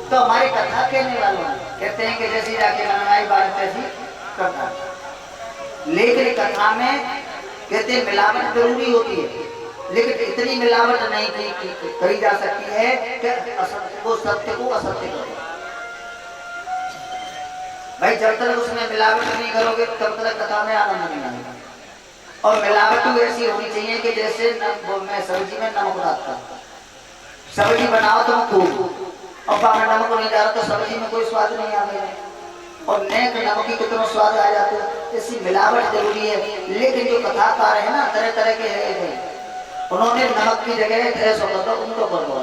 तो हमारी कथा कहने वालों कहते हैं कि जैसी जाके बनाई बात तैसी कथा, लेकिन कथा में कहते हैं मिलावट जरूरी होती है, लेकिन इतनी मिलावट नहीं करी जा सकती है कि असत्य को सत्य को असत्य करो। भाई जब तक उसमें मिलावट नहीं करोगे तब तक कथा में आनंद नहीं आएगा। और मिलावट भी ऐसी होनी चाहिए कि जैसे मैं सब्जी में नमक डालता, सब्जी बनाओ तो खूब, और बाहर नमक नहीं डालो तो सब्जी में कोई स्वाद नहीं आएगा, और नेक नमक की कितना स्वाद आ जाते हैं। ऐसी मिलावट जरूरी है। लेकिन जो कथाकार है ना तरह तरह के हैं, उन्होंने नमक की जगह ड्रेस होगा तो उनको कर दो,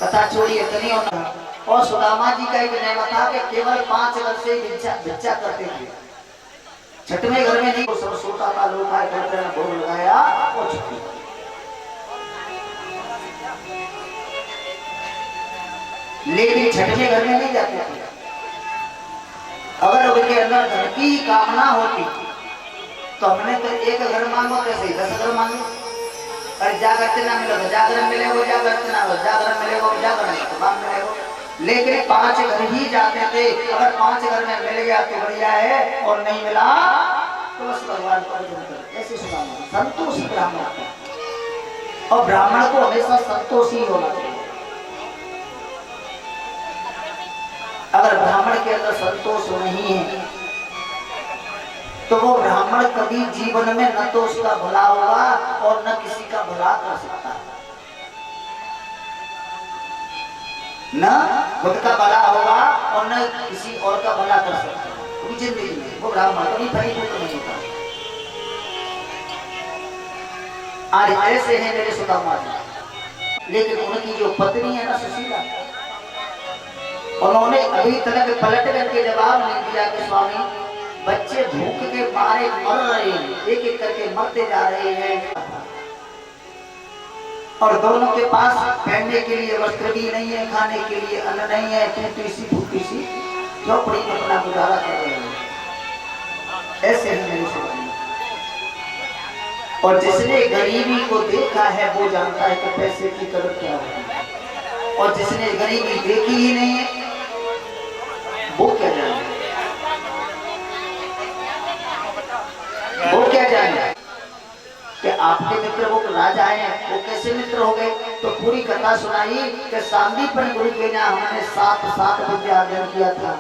कथा छोड़ी इतनी होना। और सुदामा जी का एक नियम था कि केवल 5 वर्ष से भिक्षा करते थे, छठवें घर में नहीं, सब सोता का लोग करते भोग लगाया और छुट्टी। लेकिन छठवें घर में नहीं जाते थे। अगर उनके अंदर धन की कामना होती तो हमने तो एक घर मांगो कैसे 10 घर मांगे, और जागरण ना मिले तो जागरण मिले, वो जागरण ना हो जागरण मिले, वो जागरण मिले। लेकिन 5 घर ही जाते थे। अगर 5 घर में मिल गया तो बढ़िया है, और नहीं मिला तो बस भगवान को भजन करो। ऐसे सुनाना संतोषी ब्राह्मण, और ब्राह्मण को हमेशा संतोषी होना चाहिए। अगर ब्राह्मण के अंदर संतोष नहीं है तो वो ब्राह्मण कभी जीवन में न तो उसका भला होगा और न किसी का भला कर सकता है, न खुद का भला होगा और न किसी और का भला कर सकता है जिंदगी में। वो ब्राह्मण कभी फलीभूत नहीं होता। आज ऐसे हैं मेरे सुदामा जी, लेकिन उनकी जो पत्नी है ना सुशीला, उन्होंने अभी तक पलट करके जवाब नहीं दिया कि स्वामी बच्चे भूख के मारे मर रहे हैं, एक एक करके मरते जा रहे हैं, और दोनों के पास पहनने के लिए वस्त्र भी नहीं है, खाने के लिए अन्न नहीं है, टूटी-सी फूटी-सी झोपड़ी में अपना गुजारा कर रहे हैं। ऐसे ही मेरे स्वामी, और जिसने गरीबी को देखा है वो जानता है कि पैसे की कदर क्या होती है, और जिसने गरीबी देखी ही नहीं है वो क्या जाने, वो क्या जाने कि आपके मित्र वो राजा हैं, वो कैसे मित्र हो गए। तो पूरी कथा सुनाई कि सांदीपन गुरु के यहाँ हमने 7 विद्या अर्जन किया था,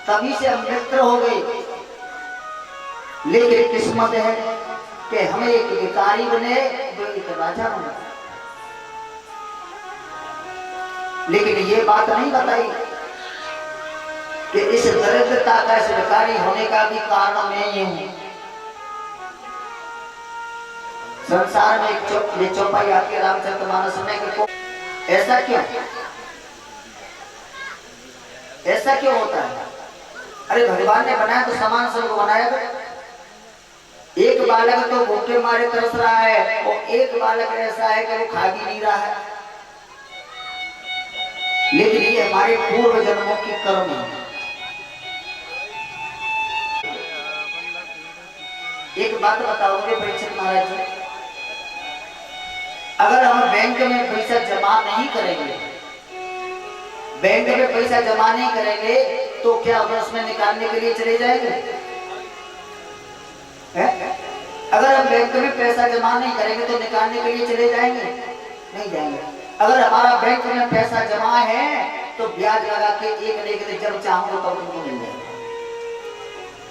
तभी से हम मित्र हो गए। लेकिन किस्मत है कि हमें एक भिखारी बने जो एक राजा बने। लेकिन ये बात नहीं बताई कि इस दरिद्रता का, इस भिखारी होने का भी कारण मैं ही हूं। संसार में एक चौपाई आके रामचरितमानस में कि ऐसा क्यों, ऐसा क्यों होता है। अरे भगवान ने बनाया तो समान सबको बनाया। एक बालक तो भूखे मारे तरस रहा है, और एक बालक ऐसा है कि वो खा भी नहीं रहा है। लेकिन ये हमारे पूर्व जन्मों की कर्म है। एक बात बताओगे परीक्षित महाराज जी, अगर हम बैंक में पैसा जमा नहीं करेंगे, बैंक में पैसा जमा नहीं करेंगे तो क्या हम उसमें निकालने के लिए चले जाएंगे? अगर हम बैंक में पैसा जमा नहीं करेंगे तो निकालने के लिए चले जाएंगे? नहीं जाएंगे। अगर हमारा बैंक में पैसा जमा है तो ब्याज लगा के एक लेकर जब चाहूंगा तब तुमको मिल जाएगा।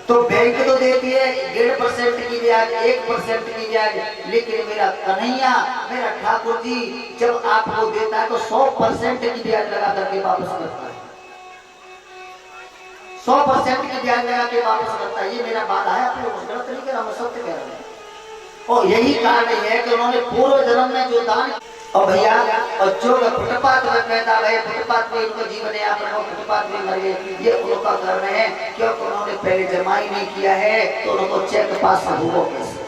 तो बैंक तो देती है 1.5% की ब्याज, 1% की ब्याज, लेकिन मेरा कन्हैया, मेरा ठाकुर जी जब आपको देता है तो 100% की ब्याज लगा करके वापस करता है। 100% की ब्याज लगा के वापस करता है। ये मेरा वादा है, आप लोग गलत नहीं कह रहा, मैं सत्य कह रहा हूँ। और यही कारण है कि उन्होंने पूर्व जन्म में जो दान, और भैया और जो फुटपाथ में पैदा हुए, फुटपाथ में उनको जीवन है, आप फुटपाथ में मर गए, ये उनका कर्म है। क्योंकि उन्होंने पहले जमा ही नहीं किया है तो उनको चेक पास होगा कैसे।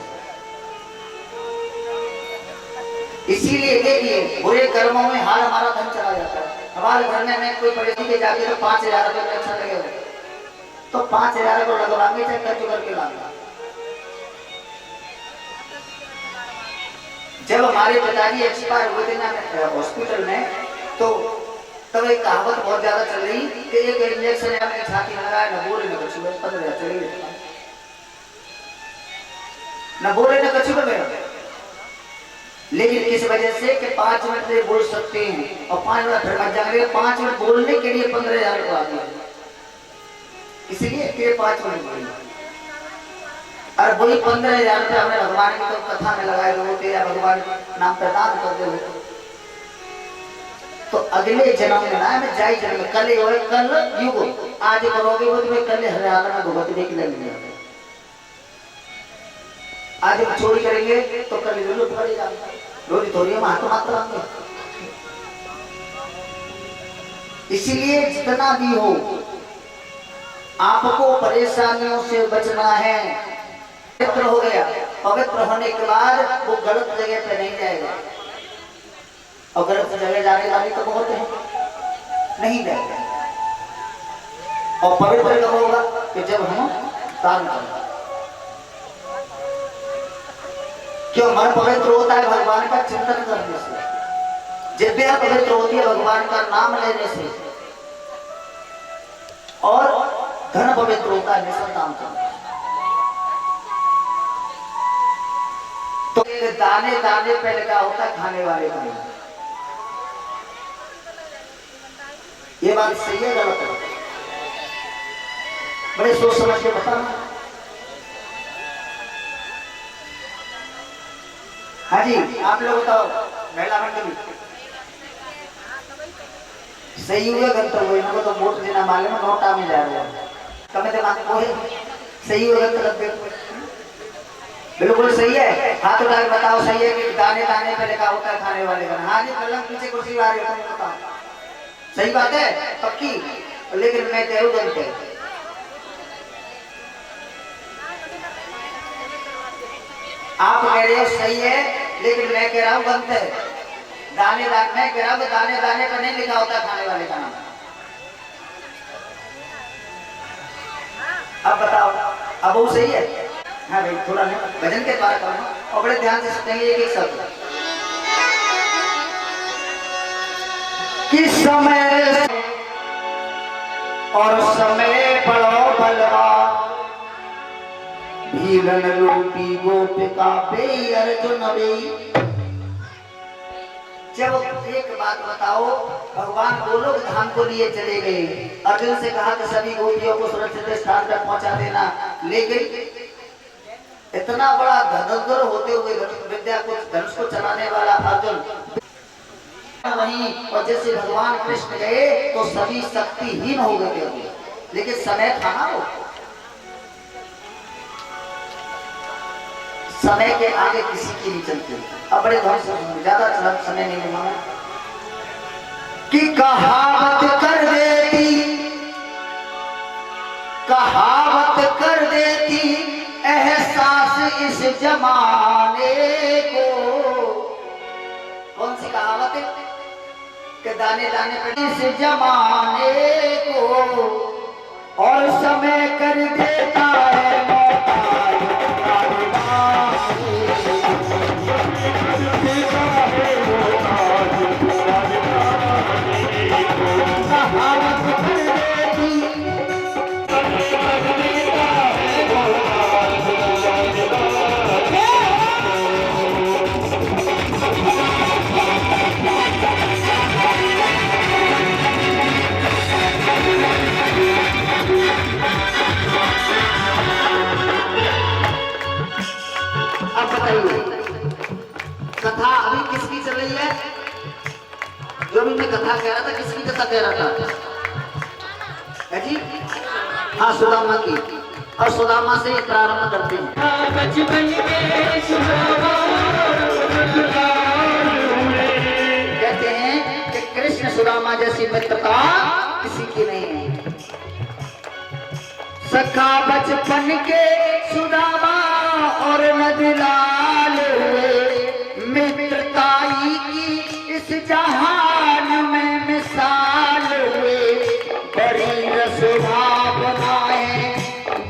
इसीलिए देखिए बुरे कर्मों में हाल हमारा धन चला जाता है। हमारे घर में मैं कोई परिस्थिति के जाके तो 5000 रुपये में अच्छा लगे तो 5000 को लगवाएंगे, चाहे खर्च करके लाएंगे। जब हमारे पिताजी एक्सपायर हुए थे ना हॉस्पिटल में, तो तब एक कहावत बहुत ज्यादा चल रही कि एक इंजेक्शन आपने छाती में लगाया, न बोले न कछु, 15 चले न बोले न कछु में। लेकिन किस वजह से कि 5 मिनट से बोल सकते हैं और 5 मिनट फिर मत जाएंगे। 5 मिनट बोलने के लिए 15,000 को आती है, इसलिए कि 5 मिनट बोलिए। और वही 15,000 रुपये हमने भगवान की तो कथा में लगाए होते या भगवान नाम प्रदान कर दे होते, तो अगले जन्म में ना मैं जाई जन्म में कल हो कल युग आज करोगे वो तुम्हें कल हरियाणा में भगवती देख लेंगे। आज हम चोरी करेंगे तो कल जरूर पड़ेगा, रोज थोड़ी हम हाथ मात्र आएंगे। इसीलिए जितना भी हो आपको परेशानियों से बचना है। पवित्र हो गया, पवित्र होने के बाद वो गलत जगह पे नहीं जाएगा, और गलत जगह जाने वाली तो बहुत है, नहीं जाएगा। और पवित्र कब होगा कि जब हम दान करें। क्यों मन पवित्र होता है? भगवान का चिंतन करने से। जिद्या पवित्र होती है भगवान का नाम लेने से, और धन पवित्र होता है निसंतान करने। तो दाने दाने पे लगा होता है खाने वाले का। ये बात सही है गलत है? बड़े सोच समझ के बताना। हाँ जी, आप लोग बताओ। महिला मंडली सही हुए गंतव्य, इनको तो वोट देना मालूम, नोटा में जा रहे हैं कमे दिमाग को है। सही हुए गंतव्य बिल्कुल सही है। हाथ उठा के बताओ सही है कि दाने दाने पे लिखा होता है खाने वाले का। हाँ जी, कलम पीछे कुर्सी आ रही है, तुम बताओ सही बात है पक्की। लेकिन मैं कह रहा हूँ आप कह रहे हो सही है, लेकिन मैं कह रहा हूँ गलत है। दाने दाने, मैं कह रहा हूँ दाने दाने पर नहीं लिखा होता खाने वाले का नाम। अब बताओ, अब वो सही है? हाँ भाई, थोड़ा भजन के द्वारा करो और बड़े ध्यान से सुनेंगे एक एक शब्द। किस समय और समय पड़ो बलवा, भीलन रूपी गोपिका बे अर्जुन बे। जब एक बात बताओ, भगवान गोलोक धाम को लिए चले गए, अर्जुन से कहा कि सभी गोपियों को सुरक्षित स्थान पर पहुंचा देना, लेकिन इतना बड़ा धनुर्धर होते हुए विद्या को धनुष को चलाने वाला अर्जुन वहीं, और जैसे भगवान कृष्ण गए तो सभी शक्तिहीन हो गए, लेकिन समय था ना, वो समय के आगे किसी की नहीं चलती। अब बड़े ध्यान से, ज्यादा समय नहीं लेना कि कहावत कर देती, कहावत कर देती एहसास इस जमाने को। कौन सी कहावत है? कि दाने दाने पे इस जमाने को, और समय कर देता है कथा अभी किसकी चल रही है? जो भी मैं कथा कह रहा था, किसकी कथा कह रहा था? है जी? हाँ, सुदामा की। और सुदामा से प्रारंभ करते हैं। कहते हैं कि कृष्ण सुदामा जैसी मित्रता किसी की नहीं है। सखा बचपन के सुदामा और नदलाल हुए, मित्रताई की इस जहान में मिसाल हुए। बड़ी रस भावनाएं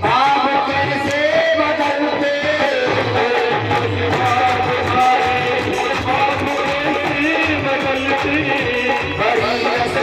भाव कैसे बदलते, बड़ी रस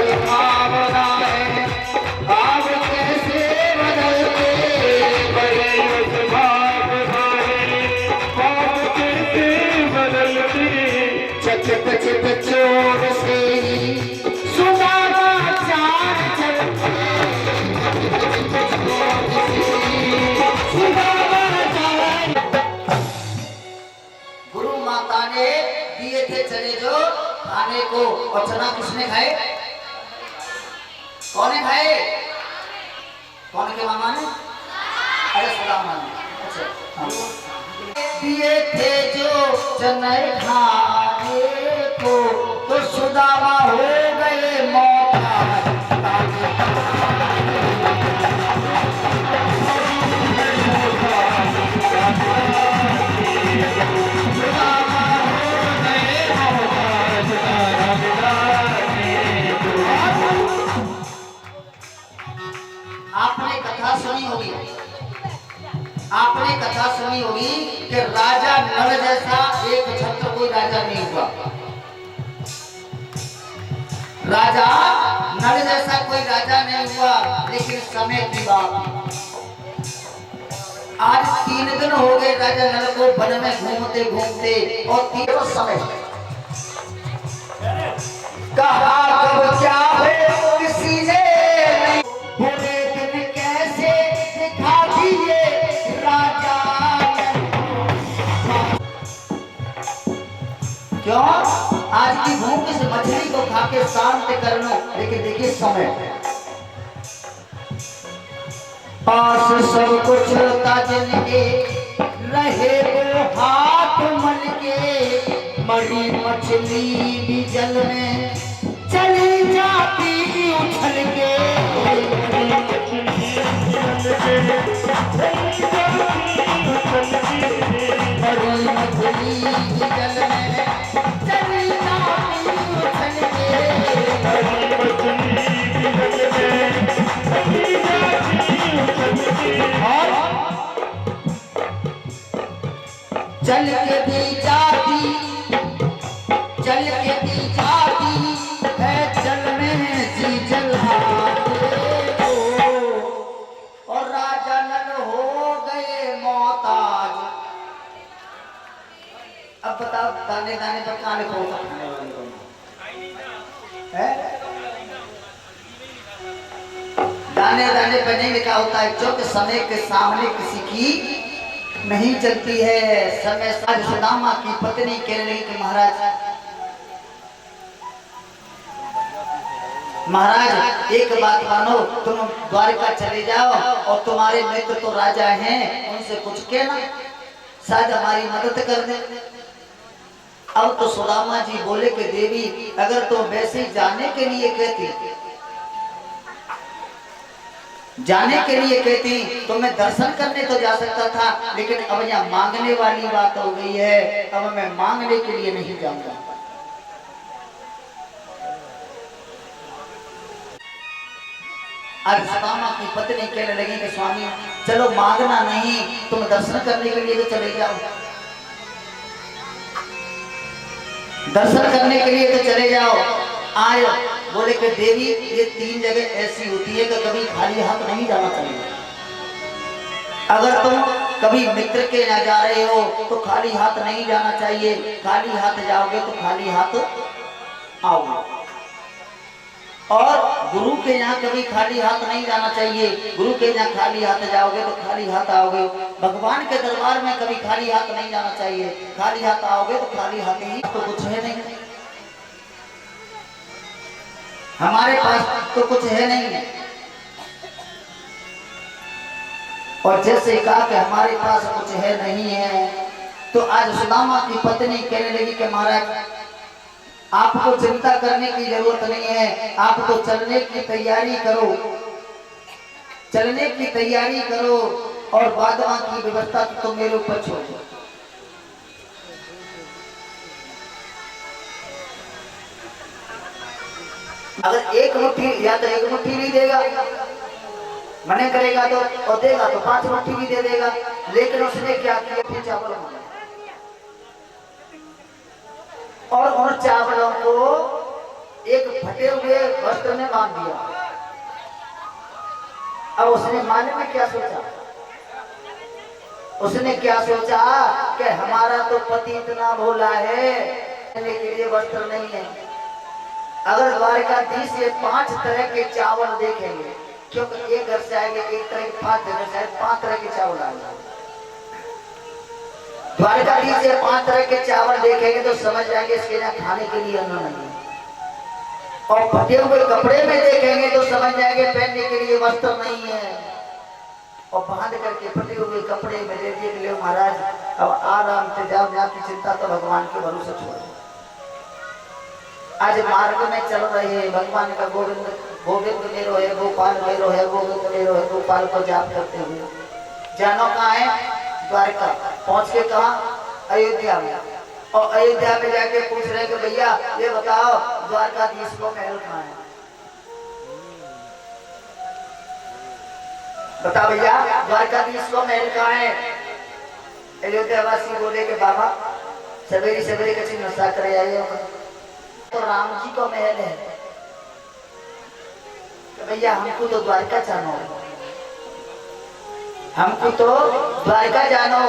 को, और चना किसने खाए? कौन ने खाए? कौन के मामा ने? अरे सुदामा ने। अच्छा दिए थे जो चने खाने को, तो सुदामा हो गए मोहताज। आपने कथा सुनी होगी, आपने कथा सुनी होगी कि राजा नल जैसा एक छत्र कोई राजा नहीं हुआ। राजा नल जैसा कोई राजा नहीं हुआ, लेकिन समय की बात, आज 3 दिन हो गए राजा नल को वन में घूमते घूमते, और 3 समय कहा कब क्या हो किसी ने नहीं, बुरे दिन कैसे दिखा दिए राजा। क्यों? आज की भूख इस मछली को खा के शांत कर लो, लेकिन देखिए समय पास सब कुछ जिनके रहे वो हाथ मन के, मरी मछली भी जल में चली जाती उछल के। मरी मछली भी जल में चली जाती उछल के। चल के भी जाती, चल के भी जाती है, जल में जी जलाते हो, और राजा नल हो गए मोहताज। अब बताओ दाने दाने पर कहाँ लिखा होगा? दाने दाने पर नहीं लिखा होता है, जो कि समय के सामने किसी की नहीं चलती है। समय साज सुदामा की पत्नी कह रही कि महाराज एक बात मानो, तुम द्वारका चले जाओ और तुम्हारे मित्र तो राजा हैं, उनसे कुछ कहना, शायद हमारी मदद कर दे। अब तो सुदामा जी बोले कि देवी अगर तुम वैसे जाने के लिए कहती, जाने के लिए कहती तो मैं दर्शन करने तो जा सकता था, लेकिन अब यहाँ मांगने वाली बात हो गई है, अब मैं मांगने के लिए नहीं जाऊंगा। आज सुदामा की पत्नी कहने लगी कि स्वामी चलो मांगना नहीं, तुम दर्शन करने के लिए तो चले जाओ, दर्शन करने के लिए तो चले जाओ। आए बोले कि देवी ये 3 जगह ऐसी होती है कि कभी खाली हाथ नहीं जाना चाहिए। अगर तुम कभी मित्र के यहाँ जा रहे हो तो खाली हाथ नहीं जाना चाहिए, खाली हाथ जाओगे तो खाली हाथ आओगे। और गुरु के यहाँ कभी खाली हाथ नहीं जाना चाहिए, गुरु के यहाँ खाली हाथ जाओगे तो खाली हाथ आओगे। भगवान के दरबार में कभी खाली हाथ नहीं जाना चाहिए, खाली हाथ आओगे तो खाली हाथ ही, तो कुछ है नहीं, हमारे पास तो कुछ है नहीं है। और जैसे कहा कि हमारे पास कुछ है नहीं है, तो आज सुदामा की पत्नी कहने लगी कि महाराज आपको चिंता करने की जरूरत नहीं है, आप तो चलने की तैयारी करो, चलने की तैयारी करो, और बाद की व्यवस्था तो मेरे ऊपर छोड़ दो। अगर एक मुट्ठी या तो एक मुट्ठी भी देगा, मने करेगा तो, और देगा तो 5 मुट्ठी भी दे देगा, लेकिन उसने क्या किया, फिर चावल मांगा और उन चावलों को एक फटे हुए वस्त्र में बांध दिया। अब उसने माने में क्या सोचा, उसने क्या सोचा कि हमारा तो पति इतना भोला है, देने के लिए वस्त्र नहीं है। अगर द्वारकाधीश से 5 तरह के चावल देखेंगे, क्योंकि एक घर से आएंगे, एक तरह के 5 जगह से 5 तरह के चावल आएंगे, द्वारकाधीश से 5 तरह के चावल देखेंगे तो समझ जाएंगे इसके यहाँ खाने के लिए अन्न नहीं है। और फटे हुए कपड़े में देखेंगे तो समझ जाएंगे पहनने के लिए वस्त्र नहीं है, और बांध करके फटे हुए कपड़े में दे दिए कि महाराज अब आराम से जाओ, आपकी चिंता तो भगवान के भरोसे छोड़ो। आज मार्ग में चल रहे हैं, भगवान का गोविंद गोविंद मेरो है, गोपाल मेरो है, गोविंद मेरो है, गोपाल को जाप करते हुए जानो कहाँ है? द्वारका। पहुंच के कहा? अयोध्या में। और अयोध्या में जाके पूछ रहे कि भैया ये बताओ द्वारकाधीश को महल कहाँ है? बता भैया द्वारकाधीश को महल कहाँ है? अयोध्या वासी बोले कि बाबा सवेरे सवेरे कच्ची नशा करे आए तो राम जी को महल है। तो भैया हमको तो द्वारका जानो, हमको तो द्वारका जानो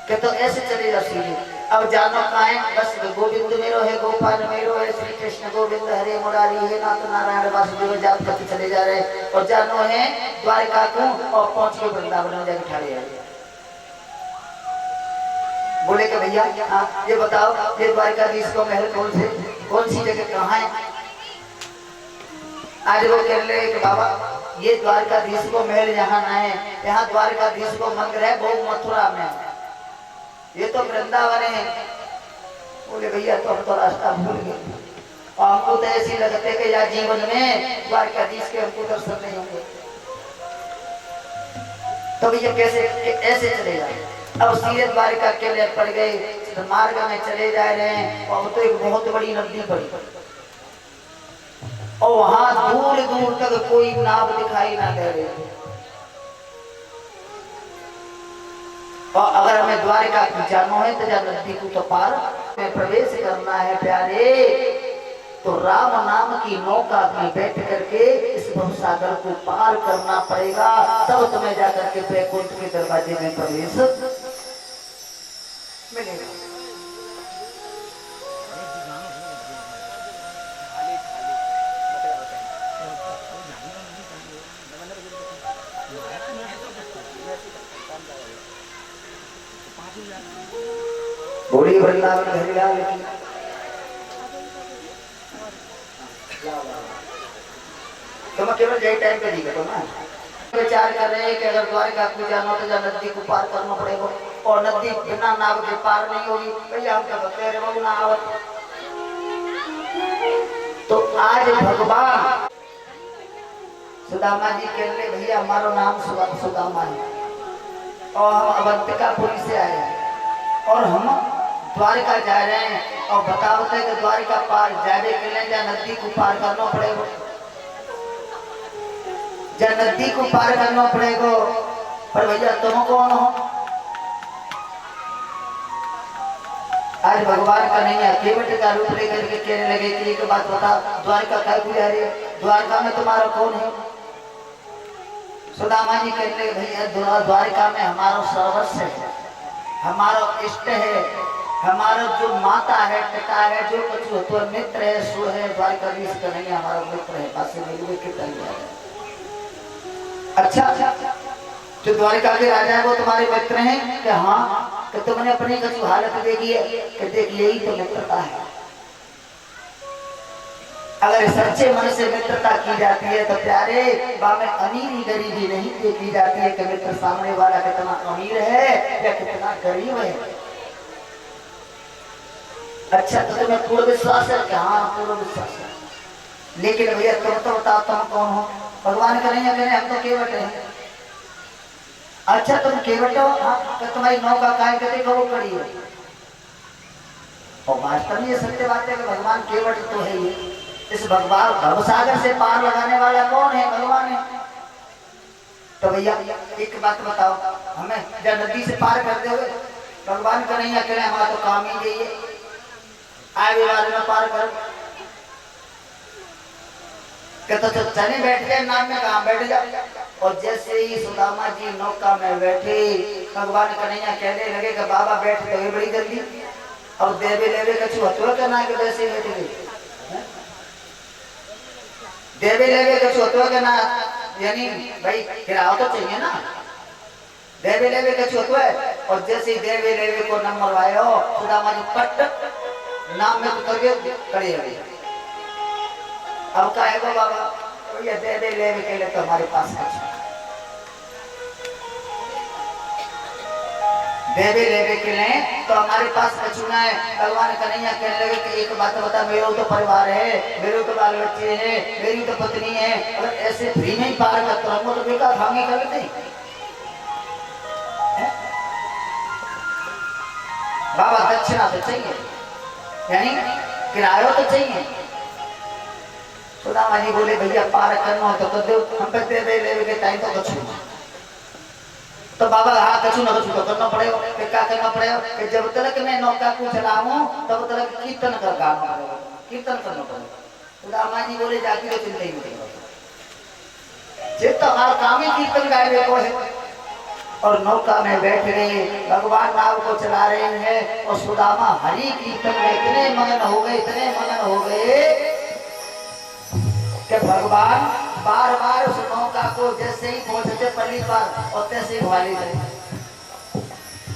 कि तो ऐसे चले जाओ सीधे। अब जानो कहाँ है? बस गोविंद मेरो है, गोपाल मेरो है, श्री कृष्ण गोविंद हरे मुरारी है, नाथ नारायण वासुदेव जाप करके चले जा रहे। और जानो है द्वारका को, और पहुंच के वृंदावन में जाके खड़े हैं। बोले कि भैया ये बताओ ये द्वारकाधीश को महल कौन सी जगह कहाँ है? आज वो कह रहे कि बाबा ये द्वारकाधीश को महल यहाँ न है, यहाँ द्वारकाधीश को मंदिर है वो मथुरा में, ये तो वृंदावन है। बोले भैया तो हम तो रास्ता भूल गए, और हमको तो ऐसी लगते कि यार जीवन में द्वारकाधीश के हमको दर्शन नहीं होंगे। तो भैया कैसे ऐसे चले जाए? अब सीधे द्वारका के लिए पड़ गए, मार्ग में चले जा रहे हैं, और तो एक बहुत बड़ी नदी पड़ी, और वहां दूर दूर तक कोई नाव दिखाई ना दे रही। और अगर हमें द्वारका जाना है तो जब नदी को तो पार में प्रवेश करना है प्यारे, तो राम नाम की नौका में बैठ करके इस भवसागर को पार करना पड़ेगा, तब तुम्हें जाकर के वैकुंठ के दरवाजे में प्रवेश मिलेगा। बोली वृंदावन हरिलाल की। तो मैं केवल यही टाइम पे दी तो ना विचार कर रहे हैं कि अगर द्वारका को जाना तो नदी को पार करना पड़ेगा, और नदी बिना नाव के पार नहीं होगी। भैया हम क्या बता रहे वो नाव। तो आज भगवान सुदामा जी कह रहे भैया हमारा नाम सुदामा है, और हम अवंतिकापुरी से आए हैं, और हम द्वारका जा रहे हैं, और बताओ कि द्वारका पार जाने के लिए या नदी को पार करना पड़ेगा, या नदी को पार करना पड़ेगा। पर भैया तुम कौन हो? आज भगवान का नहीं है, केवट का रूप लेकर के कहने लगे कि एक बात बता द्वारका क्या जा रही है, द्वारका में तुम्हारा कौन है? सुदामा जी कहने लगे भैया द्वारका में हमारा सर्वस्व है, हमारा इष्ट है, हमारा जो माता है पिता है जो कुछ हो तो मित्र है सो है, द्वारकाधीश का नहीं हमारा मित्र है। पास मिलवे कितना है। अच्छा जो द्वारका के राजा है वो तुम्हारे मित्र हैं कि हाँ, कि तुमने अपनी कुछ हालत देखी है कि देख यही तो मित्रता है। अगर सच्चे मन से मित्रता की जाती है तो प्यारे बामें अमीरी गरीबी नहीं देखी जाती है कि मित्र सामने वाला कितना अमीर है या कितना गरीब है। अच्छा तो तुम्हें पूर्ण विश्वास है कि हाँ पूर्ण विश्वास है, लेकिन भैया तुम तो बताओ तुम कौन हो? भगवान का नहीं है, हम तो केवट हैं। अच्छा तुम केवट हो? हाँ तो तुम्हारी नौका काय करके वो खड़ी है। और वास्तव में ये सत्य बात है कि भगवान केवट तो है ही। इस भगवान भवसागर से पार लगाने वाला कौन है? भगवान है। तो भैया एक बात बताओ, हमें जब नदी से पार कर दोगे भगवान का नहीं अकेले हमारा तो काम ही यही है, आगे वाले में पार कर तो चले बैठ गए नाव में, कहाँ बैठ जाओ। और जैसे ही सुदामा जी नौका में बैठे भगवान कन्हैया कहने लगे कि बाबा बैठ गए बड़ी जल्दी, और देवे लेवे कछु हथुआ करना है कि वैसे बैठ गए देवे लेवे कछु हथुआ करना, यानी भाई किराया तो चाहिए ना, देवे लेवे कछु हथुआ। और जैसे ही देवे लेवे को नंबर आए हो सुदामा जी पट नाम में उतर के खड़े हो गए। अब का है बाबा, तो ये दे दे ले के लिए तो हमारे पास कुछ देवे लेवे के लिए तो हमारे पास कछुना है। भगवान कन्हैया कहने लगे कि एक बात बता, मेरा तो परिवार है, मेरे तो बाल बच्चे हैं, मेरी तो पत्नी है, अगर ऐसे फ्री में ही पार करते हमको तो बेकार खाएंगे कर लेते बाबा। दक्षिणा तो चाहिए, यानी किराया तो चाहिए। सुदामा जी बोले भैया पार करना हो तो कर दो, हम पे दे दे लेवे के टाइम तो कछु। तो बाबा हाँ कछु न कछु तो करना पड़ेगा। फिर क्या करना पड़ेगा कि जब तक मैं नौका को चलाऊं तब तक कीर्तन कर गाना पड़ेगा, कीर्तन करना पड़ेगा। सुदामा जी बोले जाके तो चिंता ही नहीं, जिस तो हमारा काम ही कीर्तन गाए को है। और नौका में बैठ गए, भगवान नाव को चला रहे हैं और सुदामा हरि कीर्तन में इतने मगन हो गए, इतने मगन हो गए कि भगवान बार बार उस नौका को जैसे ही पहुंचते पहली बार और तैसे ही घुमाले गए,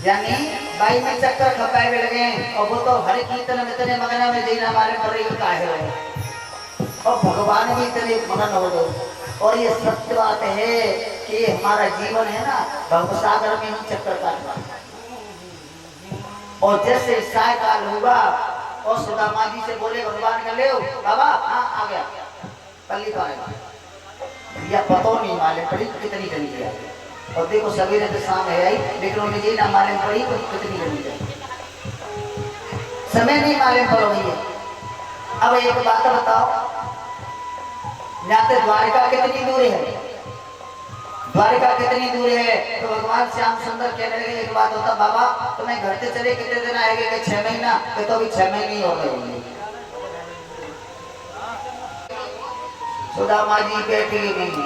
यानी बाई में चक्कर खपाए में लगे। और वो तो हरि कीर्तन में इतने मगन में जीना मारे पड़े काहे रहे, और भगवान भी इतने मगन हो गए। और ये सत्य बात है कि हमारा जीवन है ना, भवसागर में हम चक्कर काटना। और जैसे सायकाल हुआ और सुदामा जी से बोले भगवान का ले बाबा, हाँ आ गया पल्ली तो आएगा या पतो नहीं मालूम पड़ी कितनी जल्दी गया। और देखो सवेरे तो शाम है आई, लेकिन उन्हें ये ना मालूम पड़ी तो कितनी जल्दी गई, समय नहीं मालूम पड़ो भैया। अब एक बात बताओ, जाते द्वारिका कितनी दूर है, द्वारिका कितनी दूर है? तो भगवान श्याम सुंदर कहने लगे एक बात होता बाबा, तुम्हें घर से चले कितने दिन आएंगे? कि 6 महीना। तो अभी 6 महीने ही हो गए। सुदामा जी बैठे नहीं,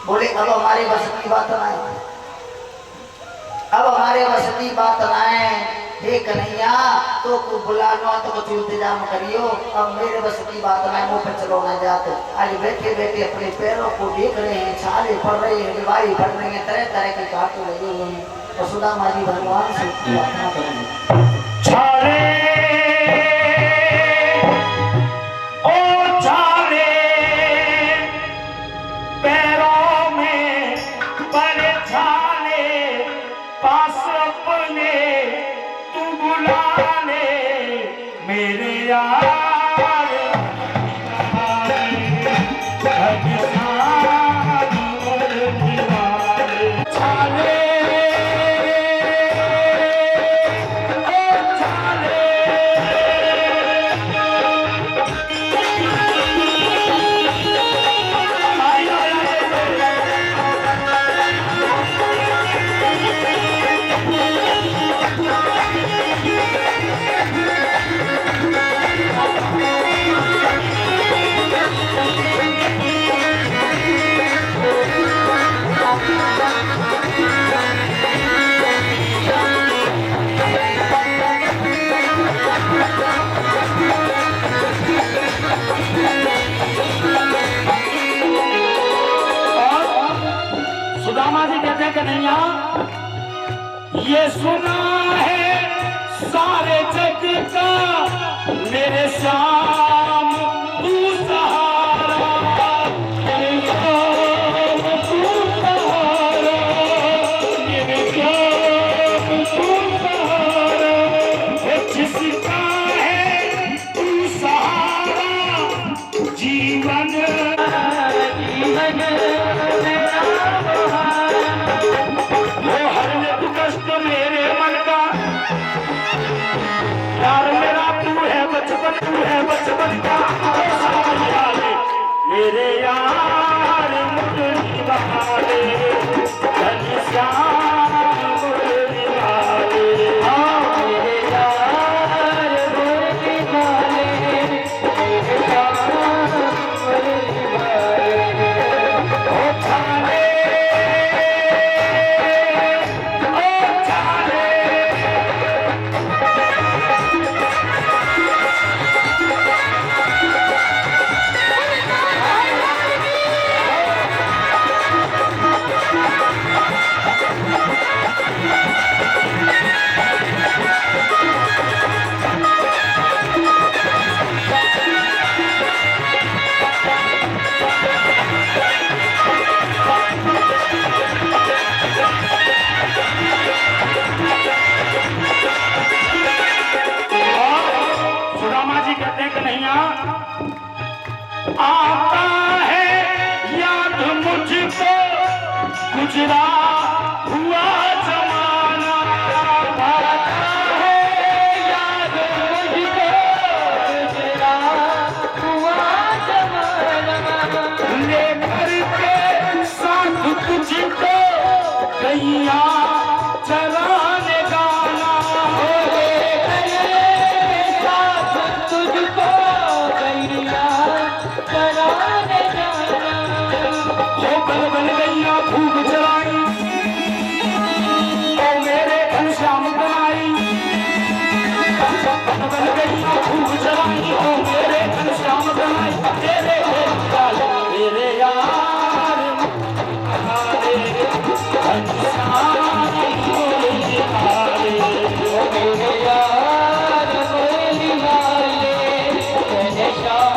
बोले अब हमारे बस की बात आए, अब हमारे बस की बात आए। हे कन्हैया तो बुलाना तो कुछ इंतजाम करियो, अब मेरे बस की बात आए, मुँह पर चलो ना जाते। आज बैठे बैठे अपने पैरों को देख रहे हैं, छाले पड़ रही है, डिबाई पड़ रही है, तरह तरह के कांटे लगे हुए हैं। और सुदामा जी भगवान से प्रार्थना करेंगे, छाले कन्हैया ये सुना है सारे जग का, मेरे श्याम तू सहारा, मेरे श्याम तू सहारा, मेरे श्याम तू सहारा, जिसका है तू सहारा जीवन बचपन का मेरे यार मुरली वाले, घनश्याम मुरली वाले, मेरे यार मुरली वाले, मेरे यार मुरली वाले। ओ छाले गुजरा हुआ जमाना आता है याद मुझको, गुजरा हुआ जमाना ले करके साथ तुझको गैया चराने गाना, ले करके साथ तुझको गैया चराने गाना, हो बल बल गैया खूब चराई ओ मेरे घनश्याम बनाई, बल बल गैया खूब चराई ओ मेरे घनश्याम बनाई, तेरे तेरे यार हमारे घनश्याम बोली हारे, ओ मेरे यार बोली हारे, घनश्याम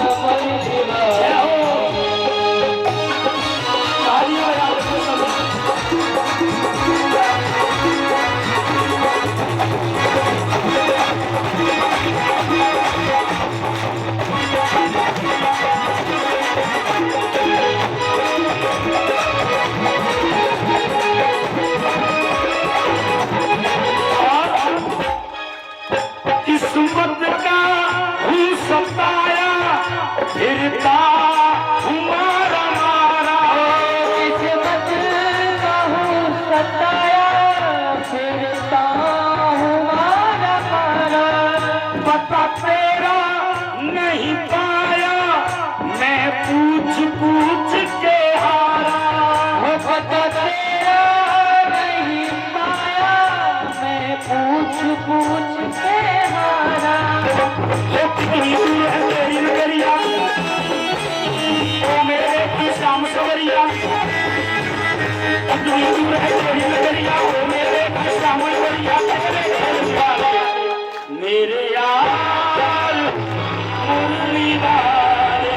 बोली हारे। तालियां बजा दो सब। किस्मत का हूँ सताया फिरता हूँ मारा मारा, किस्मत का हूँ सताया फिरता हूँ मारा मारा, पता तेरा नहीं पाया मैं पूछ पूछ के हारा, पता तेरा नहीं पाया मैं पूछ पूछ के हारा, कितनी दूर है तेरी नगरिया ओ मेरे घनश्याम सवरिया, कितनी दूर है तेरी नगरिया ओ मेरे घनश्याम सवरिया, मेरे यार मुरली वाले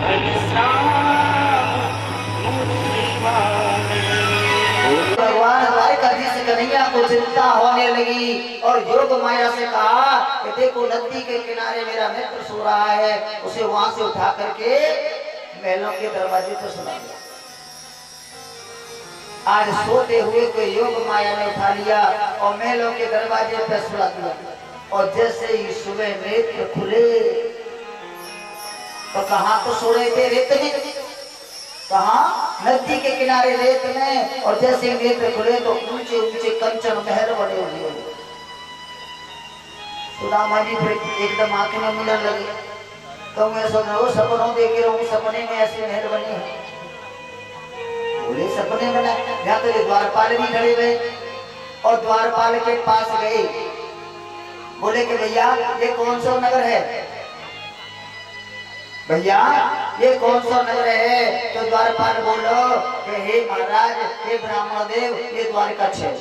घनश्याम मुरली वाले। भगवान द्वारिकाधीश कन्हैया को चिंता होने लगी और योग माया से कहा कि देखो नदी के किनारे मेरा मित्र सो रहा है, उसे वहां से उठा करके महलों के दरवाजे पर सुला दिया। आज सोते हुए को योग माया ने उठा लिया और महलों के दरवाजे पर सुला दिया, और जैसे ही सुबह नेत्र खुले तो कहाँ तो सो रहे थे? रेत में। कहाँ? नदी के किनारे रेत में, और जैसे ही नेत्र खुले तो ऊंचे ऊंचे कंचन महल बने हुए। सुदामा जी फिर एकदम आंखें में मिलन लगे, कहूँ ऐसा न हो सपनों देखे रहूं, सपने में ऐसे महल बने हैं। बोले सपने बना? यहाँ तो द्वारपाल भी खड़े गए और द्वारपाल के पास गए, बोले कि भैया ये कौन सा नगर है? भैया ये कौन सा नगर है? तो द्वारपाल बोलो कि हे महाराज, हे ब्राह्मण देव, ये द्वारका छह।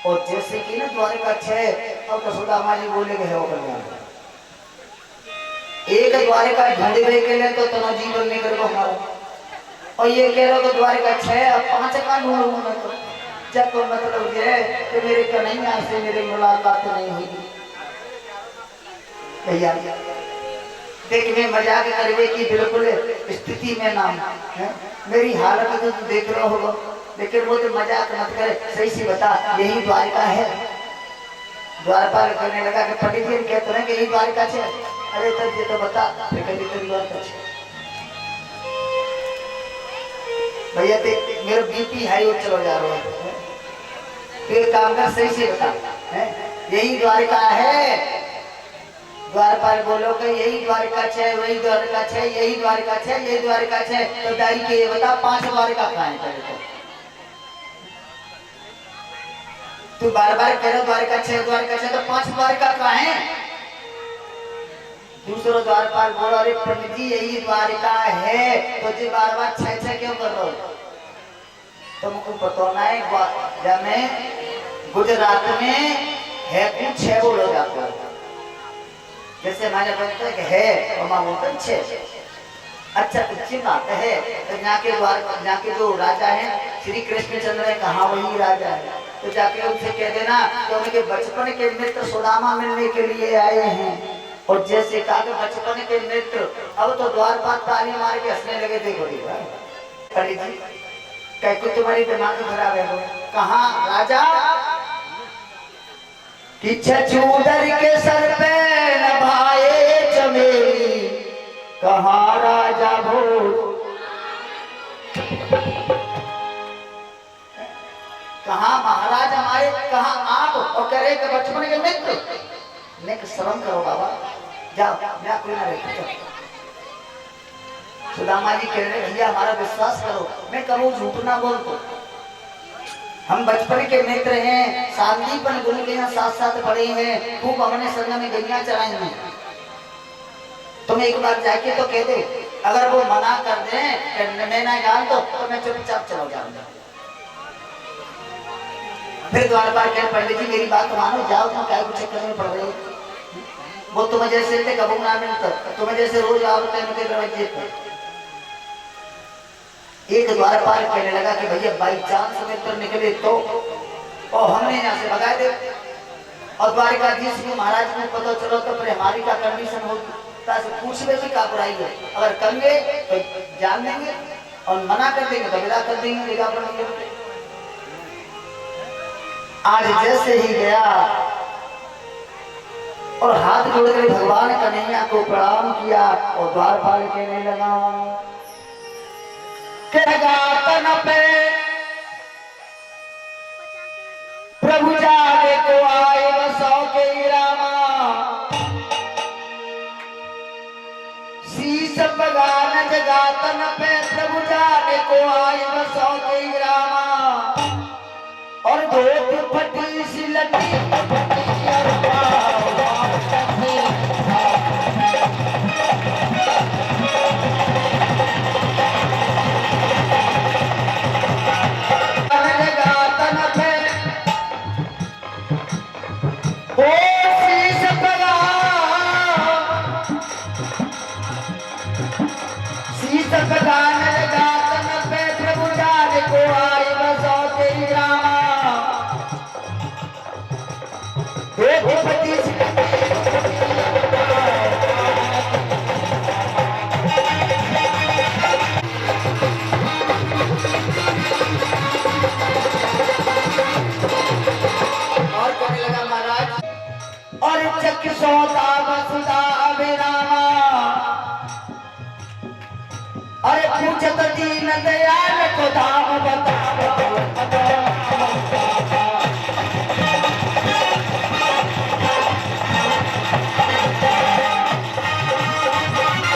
और जैसे कि ना द्वारका छह, और सुदामा जी बोले कि हो कल्याण, एक द्वारका ढूंढ गए के लिए तो तना जीवन में कर हमारा, और ये कह रहे हो द्वारका छह, अब 5 का ढूंढूंगा मैं तो। जब तो मतलब ये है कि मेरे कन्हैया से मेरी मुलाकात नहीं हुई। भैया देख मैं मजाक करवे की बिल्कुल स्थिति में नाम है, मेरी हालत तो देख रहा होगा, लेकिन वो तो मजाक मत करे, सही सी बता यही द्वारका है? द्वारपाल करने लगा कि पंडित जी कहते हैं कि यही द्वारका है। अरे तब ये तो बता फिर कभी द्वारका है। भैया देख मेरा बीपी हाई हो चला जा रहा है, तो एक काम कर सही से बता है यही द्वारका है? द्वारपाल बोलो कि यही द्वारका छे, वही द्वारका छे, यही द्वारका छे, यही द्वारका छे। तो दाई के ये बता 5 द्वारका कहाँ है तेरे को? तू बार बार कह रहा द्वारका छे, द्वारका छे, तो 5 द्वारका कहाँ है? दूसरा द्वारपाल बोलो अरे पंडित जी यही द्वारका है, तो जी बार बार 6 क्यों कर रहे हो? तुमको बताना है जाने गुजरात में है कुछ 6 बोलो जाता है, जैसे हमारे बनता है कि है और माँ बोलता है 6। अच्छा अच्छी बात है, तो यहाँ के जो राजा हैं श्री कृष्णचंद्र ने कहा वही राजा है, तो जाके उनसे कह देना कि उनके बचपन के मित्र सुदामा मिलने के लिए आए हैं। और जैसे कहा कि बचपन के मित्र, अब तो द्वारपाल ताली मार के हंसने लगे थे। अरे जी कह को तुम्हारी दिमाग खराब है वो कहाँ राजा कि छछूदर के सर पे नभाए चमेली कहाँ राजा भोज कहाँ महाराज हमारे कहाँ आप और कह रहे कि बचपन के मित्र नेक श्रम करो बाबा जाओ मैं कोई ना रहती सुदामा जी कह रहे भैया हमारा विश्वास करो मैं कहूँ झूठ ना बोल तो हम बचपन के मित्र हैं शांतिपन गुरु के यहाँ साथ साथ पढ़े हैं खूब हमने संग में गैया चढ़ाई हैं तुम एक बार जाके तो कह दे अगर वो मना कर दे मैं ना जान तो मैं चुपचाप चला जाऊंगा फिर द्वारपाल कह पंडित जी मेरी बात मानो जाओ तुम क्या कुछ चक्कर में पड़ रहे हो वो तुम्हें जैसे थे कबू ना मिलता तुम्हें जैसे रोज आवते उनके दरवाजे पर एक द्वारपाल कहने लगा कि भैया बाई चांस मित्र निकले तो और हमने यहाँ से भगा दे और द्वारिकाधीश को महाराज को पता चलो तो फिर हमारी क्या कंडीशन होगी से पूछ ले क्या बुराई है अगर करेंगे तो जान देंगे और मना कर देंगे तो विदा कर देंगे निगाह पड़ेंगे आज जैसे ही गया और हाथ जोड़कर भगवान कन्हैया को प्रणाम किया और द्वारपाल कहने लगा तन पे प्रभु जाने को आए बसो के रामा शीश बगान जगातन पे प्रभु जाने को आए बसो के रामा और धोती फटी सी लटी सोता बसुदा अभिरामा अरे पूछत दीन दयाल को धा